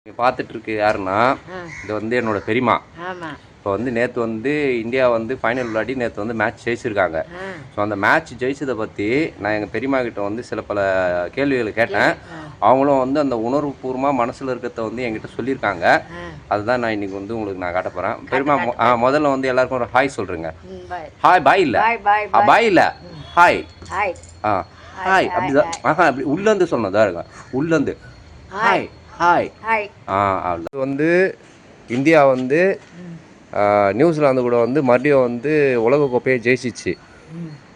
நீங்கள் பார்த்துட்ருக்கு யாருன்னா, இது வந்து என்னோட பெரியம்மா. இப்போ வந்து நேற்று வந்து இந்தியா வந்து ஃபைனல் விளையாடி நேற்று வந்து மேட்ச் ஜெயிச்சிருக்காங்க. ஸோ அந்த மேட்ச் ஜெயிச்சதை பற்றி நான் எங்கள் பெரியம்மா கிட்ட வந்து சில பல கேள்விகளை கேட்டேன். அவங்களும் வந்து அந்த உணர்வுபூர்வமாக மனசில் இருக்கிறத வந்து என்கிட்ட சொல்லியிருக்காங்க. அதுதான் நான் இன்றைக்கி வந்து உங்களுக்கு நான் காட்ட போகிறேன். பெரியம்மா முதல்ல வந்து எல்லாருக்கும் ஒரு ஹாய் சொல்கிறேங்க. ஹாய் பாய் இல்லை, பாய் இல்லை, ஹாய். ஹாய் அப்படிதான். அப்படி உள்ளேருந்து சொன்னதா இருங்க, உள்ளேருந்து ஹாய் ஹாய். அது வந்து இந்தியா வந்து நியூசிலாந்து கூட வந்து மறுபடியும் வந்து உலகக்கோப்பையை ஜெயிச்சிச்சு.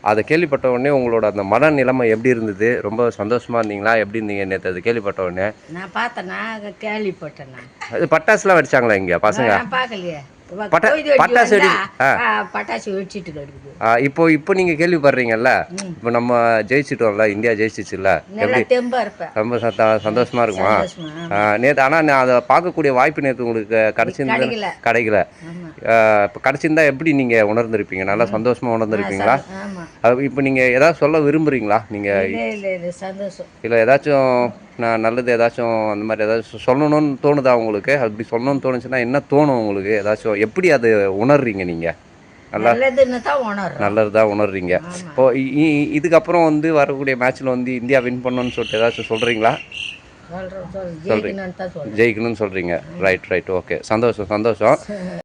அதை கேள்விப்பட்ட உடனே உங்களோட அந்த மன நிலைமை எப்படி இருந்தது? ரொம்ப சந்தோஷமா இருந்தீங்களா? எப்படி இருந்தீங்க நேற்று அது கேள்விப்பட்ட உடனே? நான் பார்த்தேன்னா கேள்விப்பட்டேன். அது பட்டாசுலாம் வெடிச்சாங்களா இங்கே பசங்க? பார்க்கலையே. பட்டாசு பட்டாசு வெடிச்சிட்டு இருக்குது. இப்போ நீங்க கேள்விப்படுறீங்கல்ல, இப்போ நம்ம ஜெயிச்சிட்டோம்ல, இந்தியா ஜெயிச்சிச்சுல்ல, எப்படி ரொம்ப சந்தோஷமா இருக்குமா? நேற்று ஆனால் நான் அதை பார்க்கக்கூடிய வாய்ப்பு நேற்று உங்களுக்கு கிடைக்கல. இப்போ கிடைச்சிருந்தா எப்படி நீங்க உணர்ந்திருப்பீங்க? நல்லா சந்தோஷமா உணர்ந்திருப்பீங்களா? இப்போ நீங்க ஏதாவது சொல்ல விரும்புறீங்களா? நீங்க இல்லை ஏதாச்சும் நான் நல்லது ஏதாச்சும் அந்த மாதிரி ஏதாச்சும் சொல்லணும்னு தோணுதா உங்களுக்கு? அப்படி சொல்லணும்னு தோணுச்சுன்னா என்ன தோணும் உங்களுக்கு? ஏதாச்சும் எப்படி அது உணர்றீங்க நீங்கள்? நல்லது தான் உணர்றீங்க. இப்போ இதுக்கப்புறம் வந்து வரக்கூடிய மேட்ச்சில் வந்து இந்தியா வின் பண்ணணும்னு சொல்லிட்டு ஏதாச்சும் சொல்கிறீங்களா? ஜெயிக்கணும்னு சொல்கிறீங்க. ரைட் ஓகே, சந்தோஷம்.